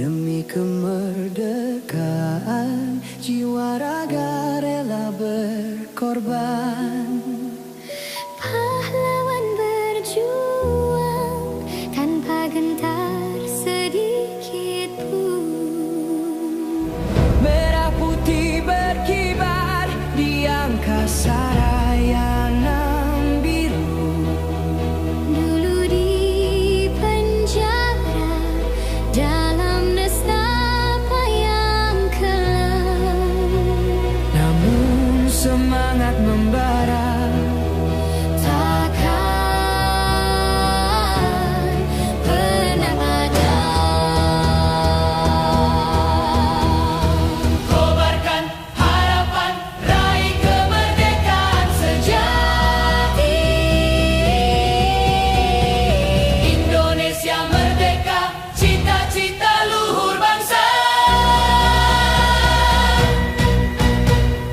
Demi kemerdekaan, jiwa raga rela berkorban. Pahlawan berjuang tanpa gentar sedikit pun. Merah putih berkibar di angkasa raya nan biru. Dulu di penjara dalam nestapa yang kelam, Namun semangat membara. takkan pernah padam. Kobarkan harapan, raih kemerdekaan sejati. Indonesia merdeka, cita-cita luhur bangsa.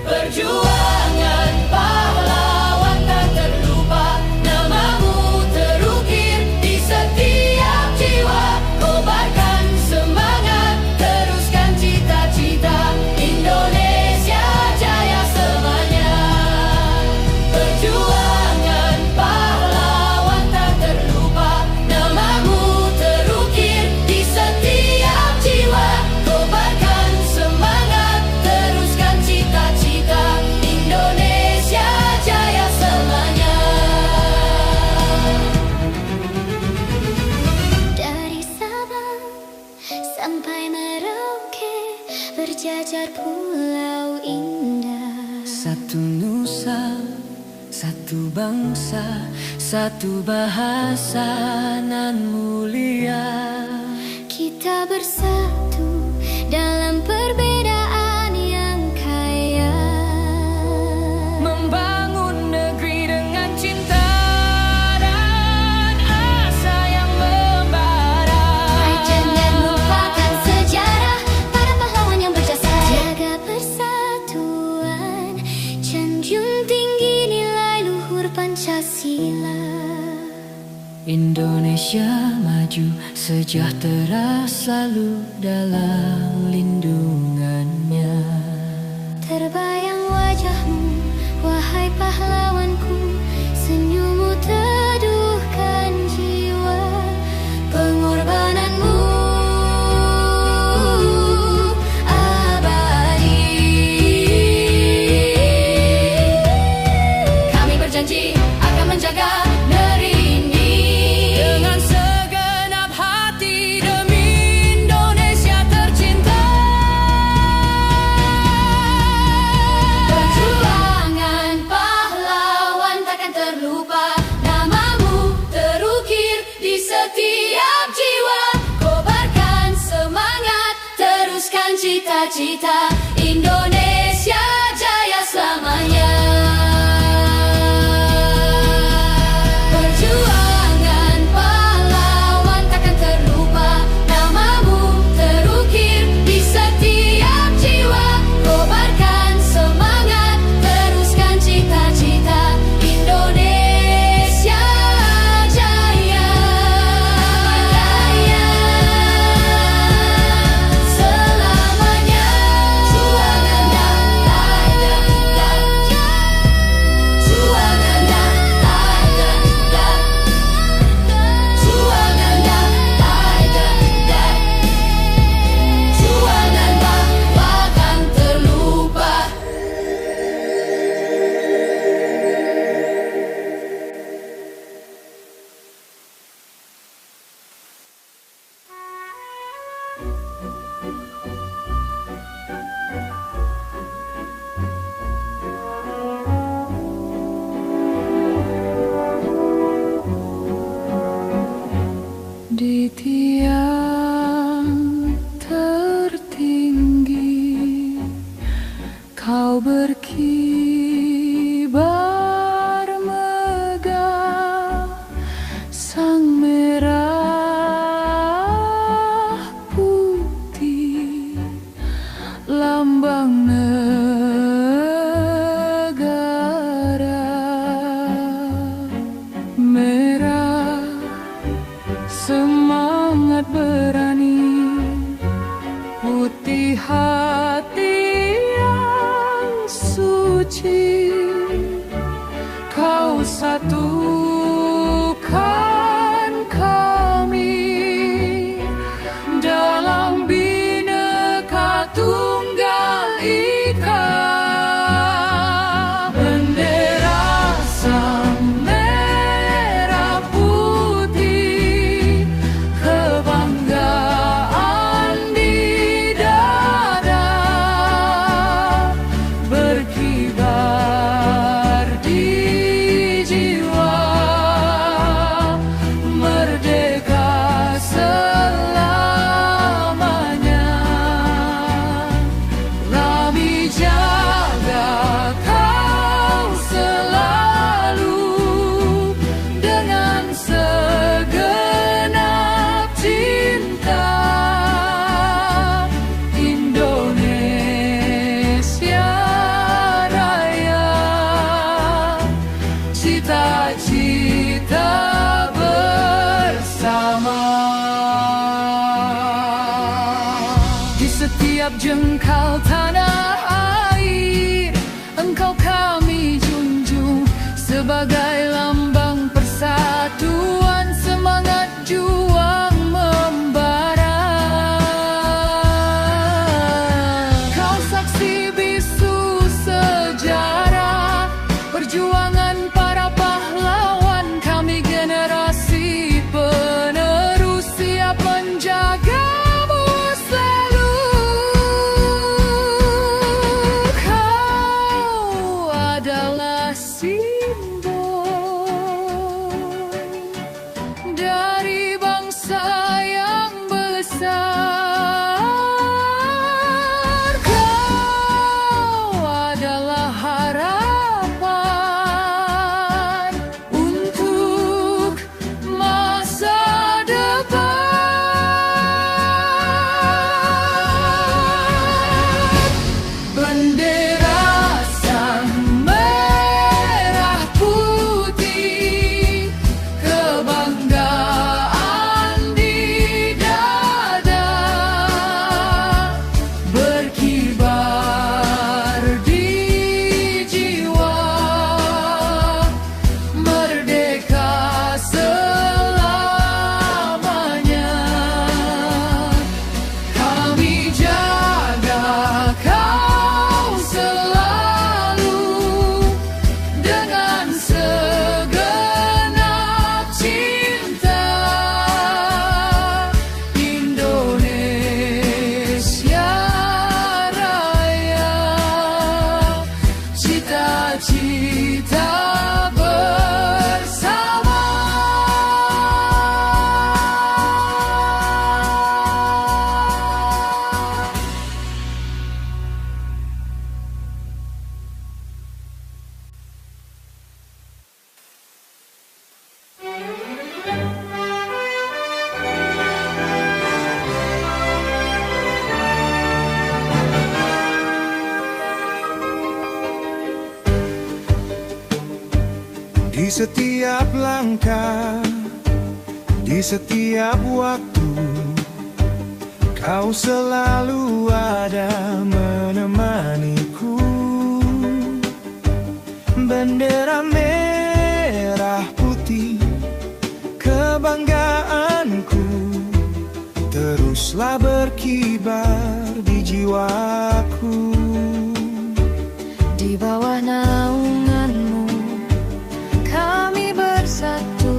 Perjuangan pahlawan tak terlupa, namamu terukir di setiap jiwa. Kobarkan semangat, teruskan cita-cita. Indonesia jaya selamanya. Perjuangan pahlawan tak terlupa, namamu terukir di setiap jiwa. Kobarkan semangat, teruskan cita-cita. Indonesia jaya selamanya. Dari Sabang sampai Merauke berjajar pulau indah. Satu nusa, satu bangsa, satu bahasa nan mulia. Kita bersatu dalam perbedaan yang kaya. Membangun negeri dengan cinta dan asa yang membara. Jangan lupakan sejarah para pahlawan yang berjasa. Jaga persatuan, junjung tinggi nilai luhur Pancasila. Indonesia maju, sejahtera selalu dalam lindungannya. Terbayang wajahmu, wahai pahlawanku, senyummu teduhkan jiwa. Pengorbananmu abadi. Kami berjanji akan menjaga negeri ini Dengan segenap hati demi Indonesia tercinta. Perjuangan pahlawan takkan terlupa, namamu terukir di setiap jiwa. Kobarkan semangat, teruskan cita-cita. Indonesia jaya selamanya. Perjuangan pahlawan takkan terlupa, namamu terukir di setiap jiwa. Kobarkan semangat, teruskan cita-cita. Indonesia jaya, jaya selamanya. Juangan setiap jengkal tanah air. Engkau kami junjung sebagai lambang persatuan, semangat juang membara. Kau saksi bisu sejarah perjuangan para pahlawan, kami generasi penerus siap menjagamu selalu. Kau adalah simbol dari bangsa yang besar. Kau adalah harapan untuk masa depan. Bendera sang merah putih, kebanggaan di dada, berkibar di jiwa, merdeka selamanya. Kami jaga kau selalu dengan segenap cinta. Indonesia Raya, cita-cita bersama. Di setiap langkah, di setiap waktu, kau selalu ada menemaniku. Bendera merah putih, kebanggaanku, teruslah berkibar di jiwaku. Di bawah naunganmu kami bersatu,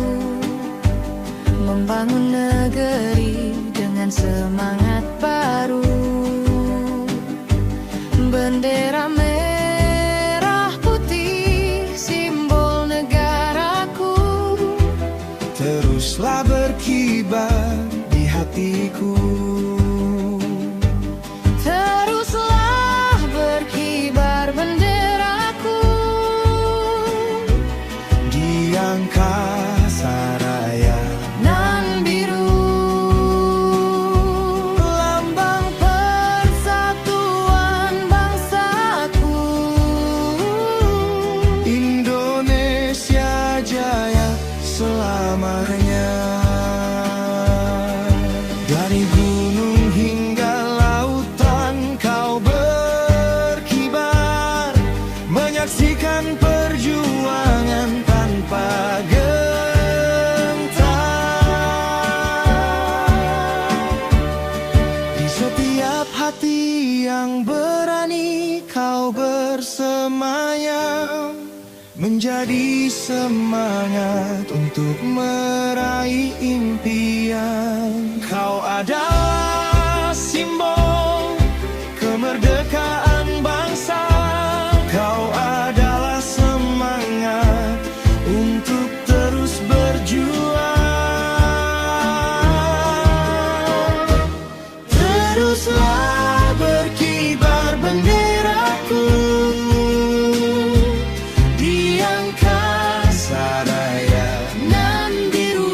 membangun negeri dengan semangat baru. Bendera merah putih, simbol negaraku, Teruslah berkibar di hatiku. teruslah berkibar benderaku. Di angkasa raya, Nan biru, lambang persatuan bangsaku. Indonesia jaya selamanya. Dari gunung hingga lautan kau berkibar, menyaksikan perjuangan tanpa gentar. Di setiap hati yang berani kau bersemayam, menjadi semangat untuk meraih impian. Kau adalah simbol kemerdekaan bangsa. Kau adalah semangat untuk terus berjuang. Teruslah berkibar benderaku. Di angkasa raya, Nan biru,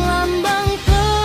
lambang persatuan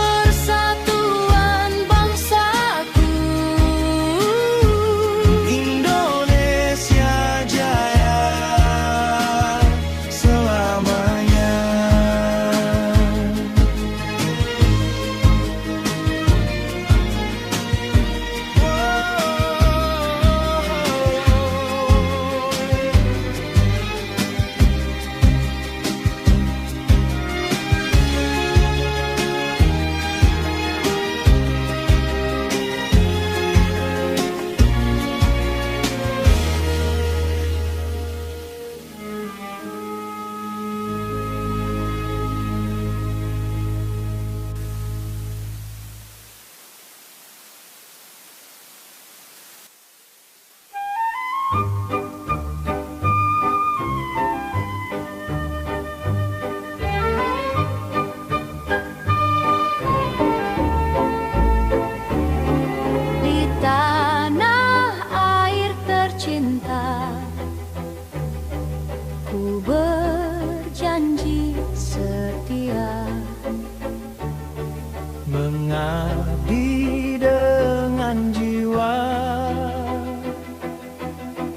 mengabdi dengan jiwa,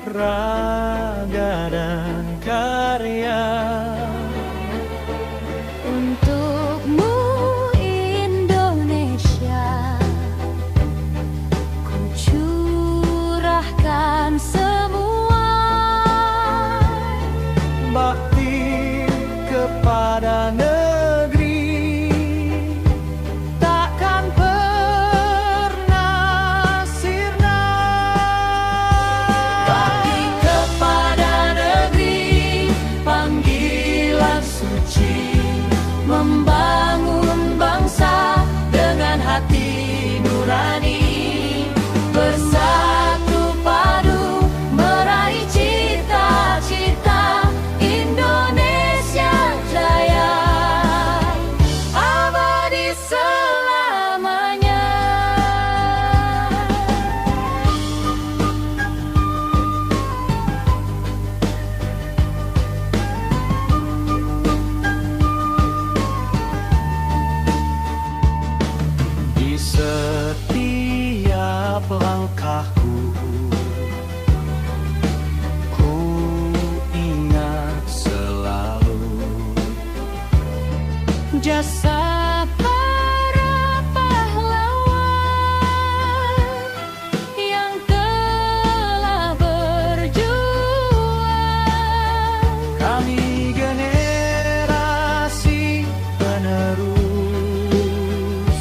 raga dan karya. Untukmu Indonesia, ku curahkan semua Bakti kepada negeri takkan pernah sirna. Bakti kepada negeri, panggilan suci, membangun bangsa dengan hati nurani, bersatu padu meraih cita-cita Indonesia Jaya, abadi selamanya. Di setiap langkahku, ku ingat selalu jasa para pahlawan yang telah berjuang. kami generasi penerus,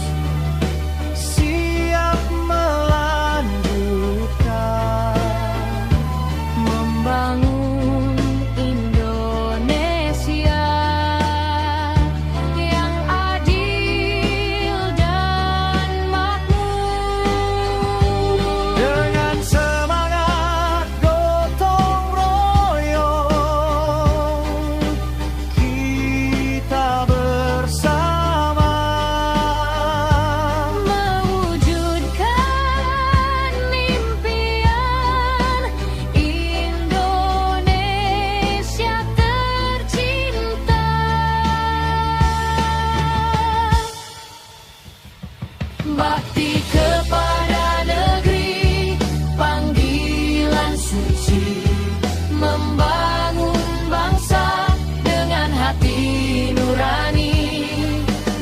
siap melanjutkan, Membangun Indonesia yang adil dan makmur. dengan semangat gotong royong, kita bersama Mewujudkan impian Indonesia tercinta. Bakti kepada negeri, panggilan suci, membangun bangsa dengan hati nurani,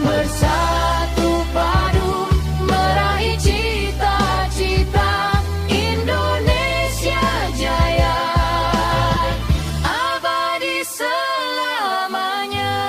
bersatu padu meraih cita-cita Indonesia Jaya, abadi selamanya.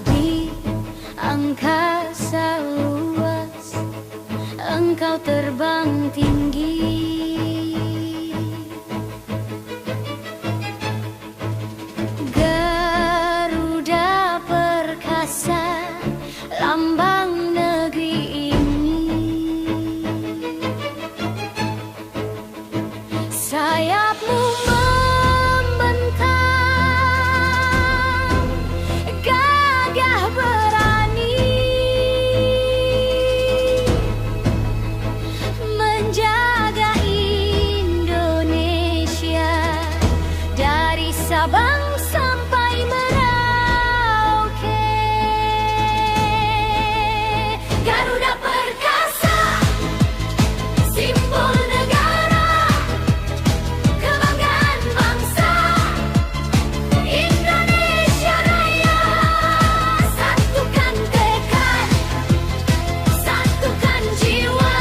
Di angkasa luas, engkau terbang tinggi, Garuda perkasa, lambang negeri ini. Sayapmu membentang, gagah berani, menjaga Indonesia dari Sabang sampai Merauke. Garuda perkasa, simbol negara, kebanggaan bangsa Indonesia Raya. Satukan tekad, satukan jiwa,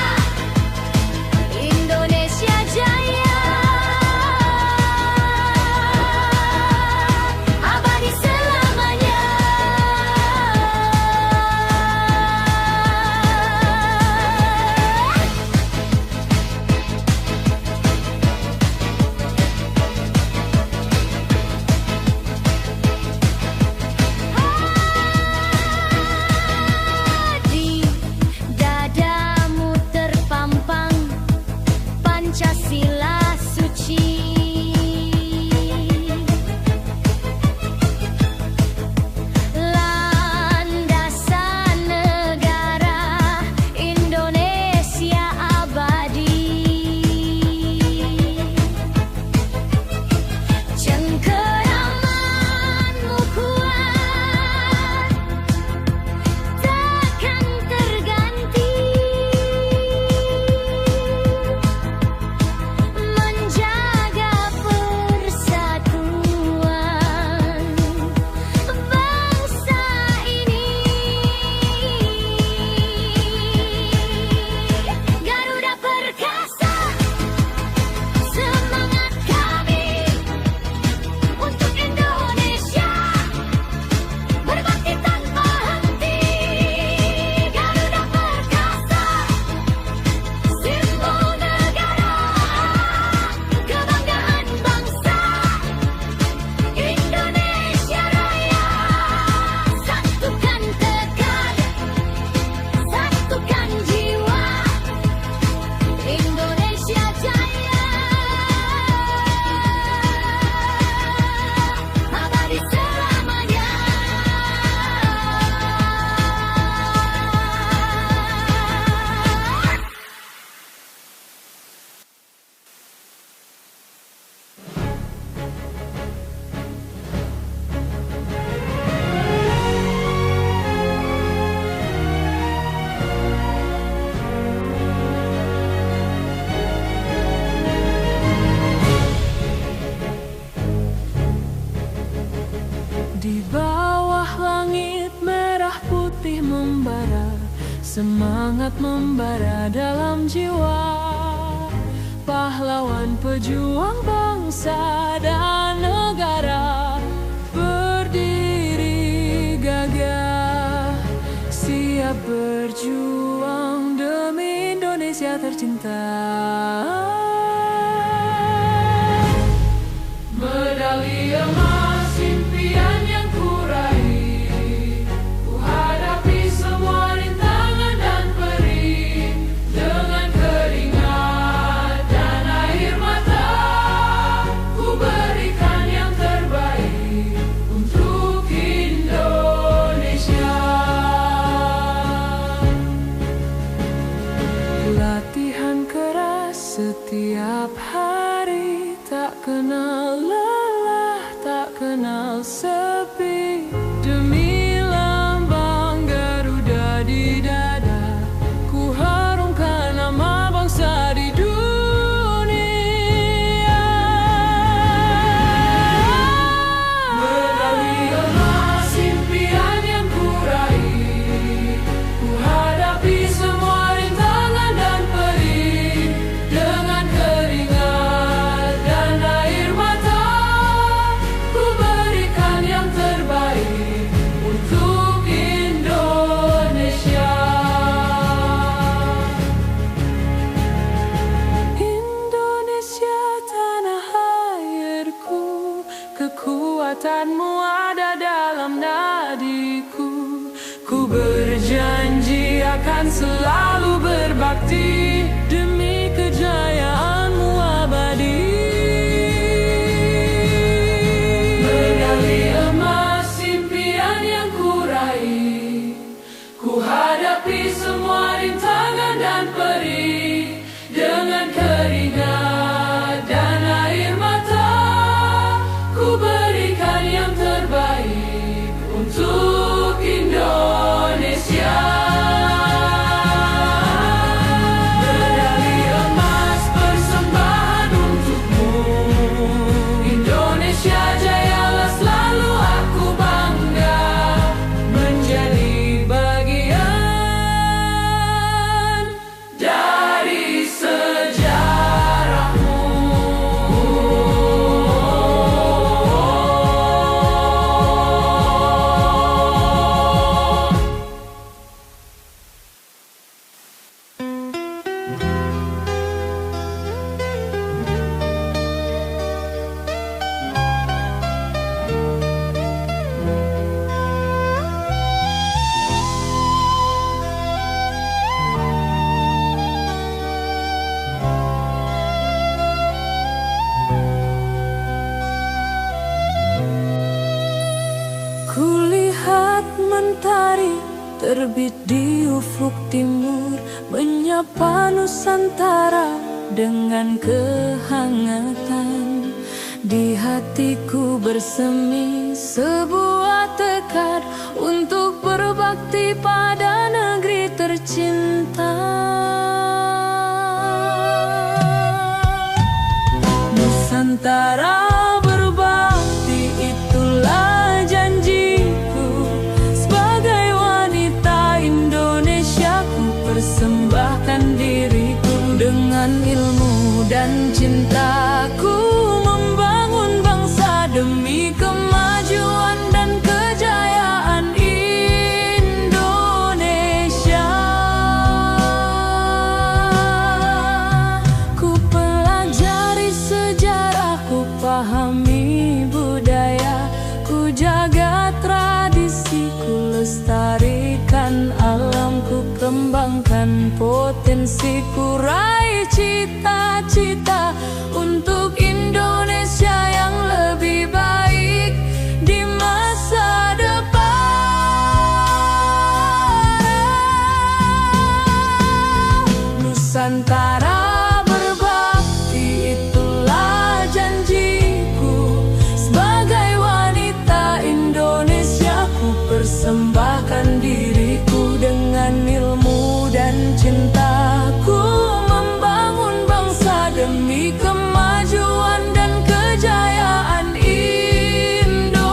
semangat membara dalam jiwa. Pahlawan pejuang bangsa dan negara, berdiri gagah, siap berjuang demi Indonesia tercinta. Medali emas impian yang kuraih, ku hadapi semua rintangan dan perih dengan keringat dan air mata. Ku berikan yang terbaik untuk Indonesia. Latihan keras setiap hari, tak kenal lelah, tak kenal sepi. Demi lambang Garuda di dada, ku harumkan nama bangsa di dunia. Medali emas impian yang kuraih, ku hadapi semua rintangan dan perih dengan keringat dan air mata. Ku berikan yang terbaik untuk Indonesia. Indonesia tanah airku, kekuatanmu ada dalam nadiku. Ku berjanji akan selalu berbakti demi kejayaanmu abadi. Medali emas impian yang kuraih, ku hadapi semua rintangan dan perih dengan keringat dan air mata. Ku berikan yang terbaik untuk Indonesia. Medali emas persembahan untukmu, Indonesia jayalah selalu, aku bangga menjadi bagian dari sejarahmu. Kulihat mentari terbit di ufuk timur, menyapa Nusantara dengan kehangatan. Di hatiku bersemi sebuah tekad untuk berbakti pada negeri tercinta. Nusantara berbakti, itulah janjiku. Sebagai wanita Indonesia, ku persembahkan diriku dengan ilmu dan cintaku, membangun bangsa demi kemajuan dan kejayaan Indonesia. Ku pelajari sejarah, ku pahami budaya, ku jaga tradisi, ku lestarikan alam, ku kembangkan potensi, ku raih cita-cita untuk Indonesia yang lebih baik di masa depan. Nusantara berbakti, itulah janjiku. Sebagai wanita Indonesia, ku persembahkan diriku dengan ilmu dan cintaku, membangun bangsa demi kemajuan dan kejayaan Indonesia.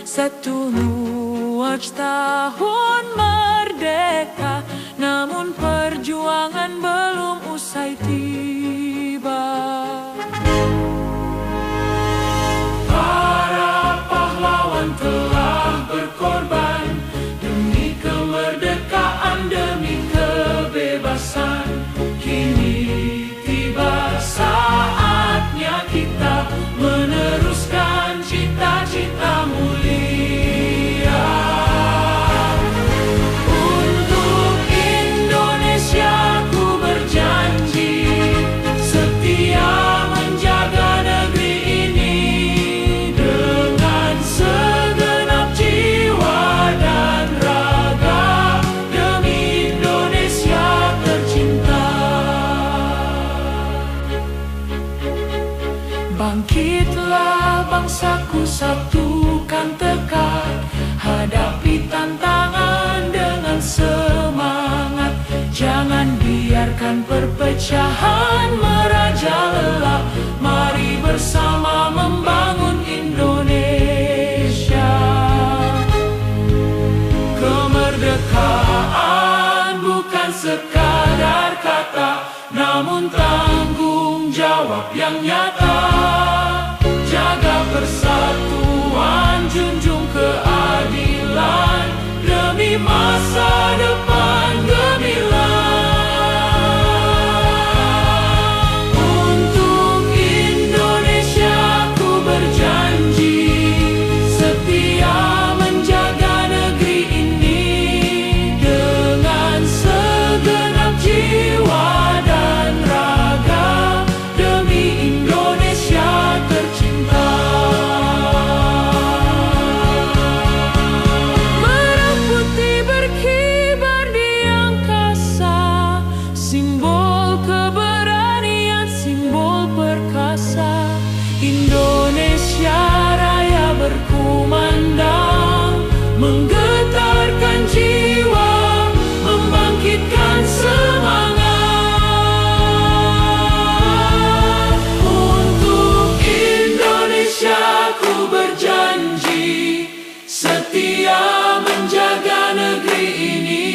102 tahun merdeka, namun perjuangan belum usai tiba. Para pahlawan telah berkorban demi kemerdekaan, demi kebebasan. Kini tiba saatnya kita meneruskan cita-cita mulia. Untuk Indonesia ku berjanji setia menjaga negeri ini dengan segenap jiwa dan raga, demi Indonesia tercinta. Bangkitlah bangsaku, satukan tekad, hadapi tantangan dengan semangat. Jangan biarkan perpecahan merajalela, mari bersama membangun Indonesia. Kemerdekaan bukan sekadar kata, namun tanggung jawab yang nyata. Jaga persatuan, junjung keadilan, demi masa depan gemilang. Untuk Indonesia ku berjanji setia menjaga negeri ini dengan segenap jiwa dan raga, demi Indonesia tercinta. Merah putih berkibar di angkasa, simbol keberanian, simbol perkasa. Indonesia Raya berkumandang, menggetarkan jiwa, membangkitkan semangat. Untuk Indonesia ku berjanji setia menjaga negeri ini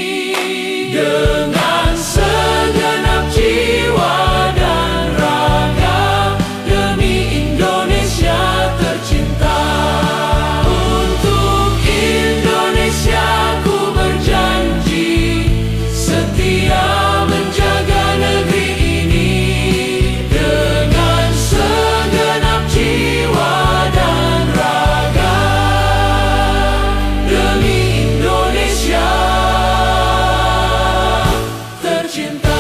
dengan segenap jiwa dan raga, demi Indonesia tercinta. Untuk Indonesia ku berjanji setia menjaga negeri ini dengan segenap jiwa dan raga, demi Indonesia tercinta.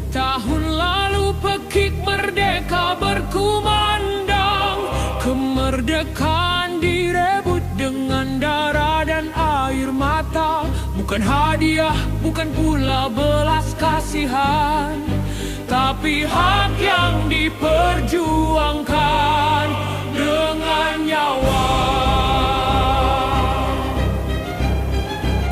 Tahun lalu Pekik merdeka berkumandang. Kemerdekaan direbut dengan darah dan air mata. Bukan hadiah, bukan pula belas kasihan, tapi hak yang diperjuangkan dengan nyawa.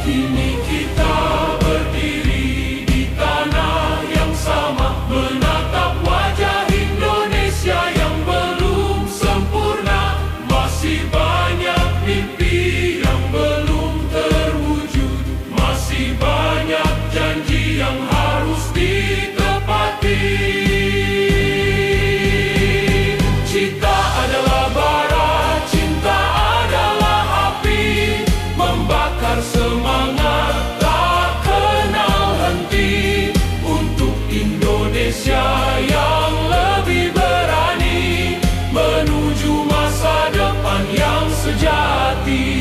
Kini kita berdiri di tanah yang sama, menatap wajah Indonesia yang belum sempurna. Masih banyak mimpi yang belum terwujud, masih banyak janji yang harus ditepati. Cita adalah bara, cinta adalah api, membakar semangat tak kenal henti. Untuk Indonesia yang lebih berani, menuju masa depan yang sejati.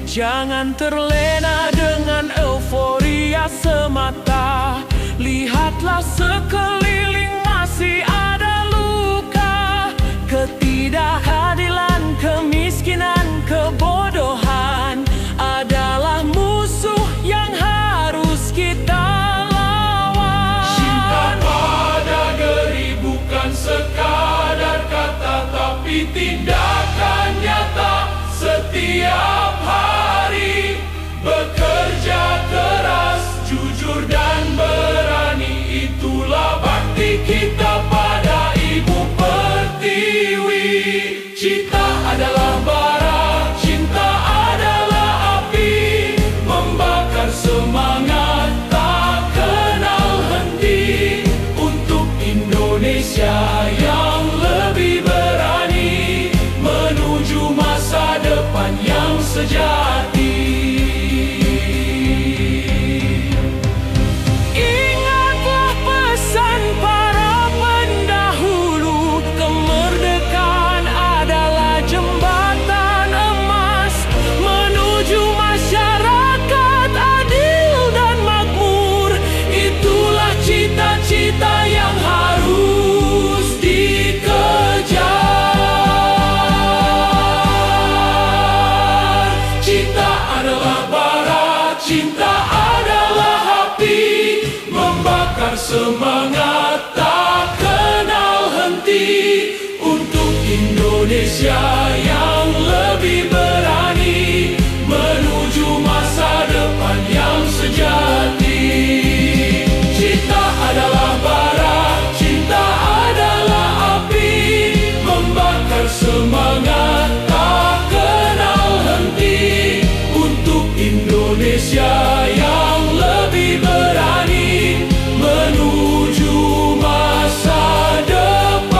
Jangan terlena dengan euforia semata. Lihatlah sekeliling, masih ada luka. tapi tindakan nyata setiap hari. Bekerja keras, jujur dan berani, itulah bakti kita pada Ibu Pertiwi. Cita adalah bara, cinta adalah api, membakar semangat tak kenal henti, untuk Indonesia yang lebih berani, menuju masa depan yang sejati. Ingatlah pesan para pendahulu, kemerdekaan adalah jembatan emas menuju masyarakat adil dan makmur. Itulah cita-cita yang harus dikejar. Cita adalah bara, cinta adalah api, membakar semangat tak kenal henti, untuk Indonesia yang lebih berani, menuju masa depan yang sejati. Cita adalah bara, cinta adalah api, membakar semangat tak kenal henti, untuk Indonesia yang lebih berani, menuju masa depan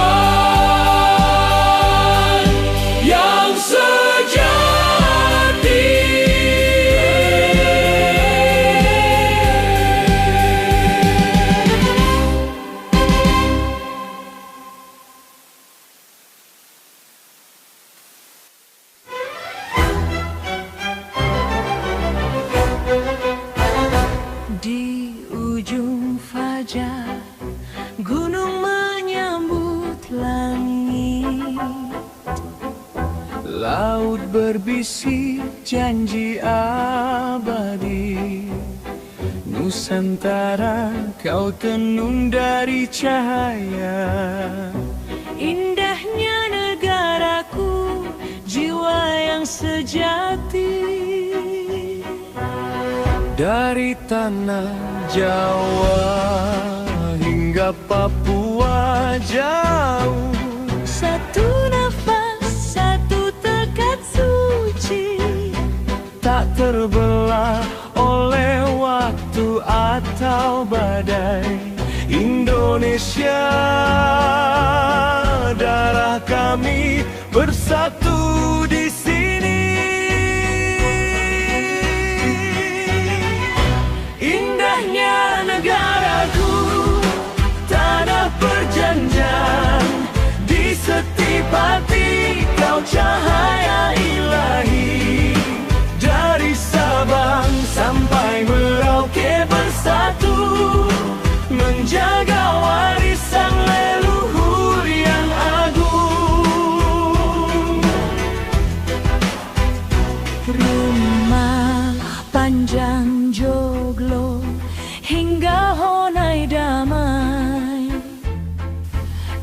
yang sejati. Di ujung fajar, gunung menyambut langit. Laut berbisik janji abadi, Nusantara kau tenun dari cahaya. Indahnya negaraku, jiwa yang sejati. Dari tanah Jawa hingga Papua jauh, Satu nafas, satu tekad suci, tak terbelah oleh waktu atau badai. Indonesia, darah kami bersatu di sini. Indahnya negaraku, tanah perjanjian, di setiap hati kau cahaya ilahi. Dari Sabang sampai Merauke bersatu, menjaga warisan leluhur yang agung. rumah panjang joglo hingga Honai damai.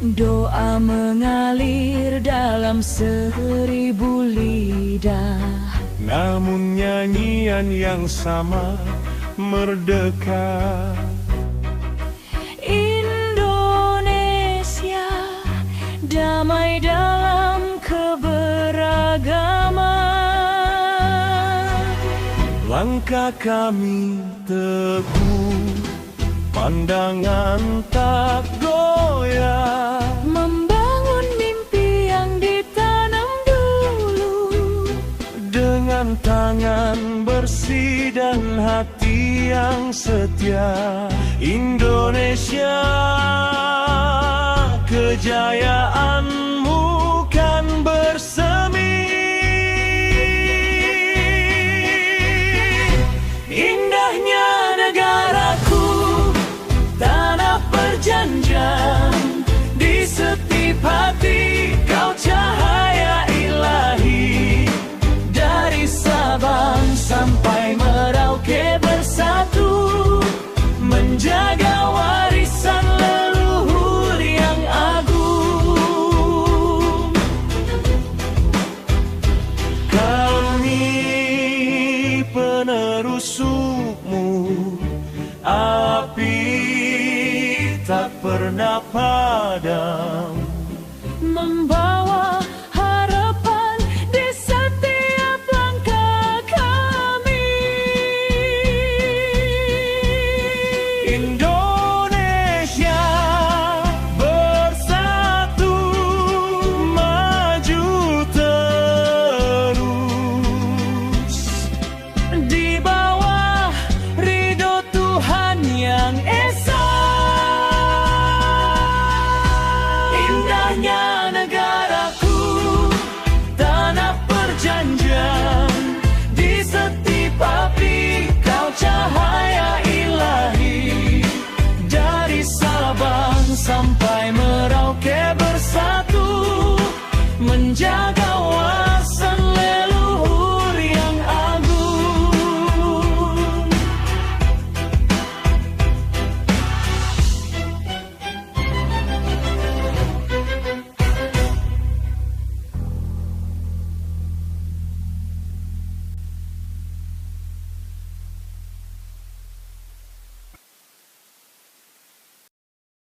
Doa mengalir dalam 1000 lidah. Namun nyanyian yang sama merdeka. Indonesia damai dalam keberagaman. Langkah kami teguh, pandangan tak goyah. Membangun mimpi yang ditanam dulu. Dengan tangan bersih dan hati yang setia. Indonesia, kejayaanmu kan bersemi. Indahnya negaraku, tanah perjanjian, di setiap hati kau cahaya ilahi. Dari Sabang sampai Merauke bersatu, menjaga warisan leluhur yang agung. padam, membawa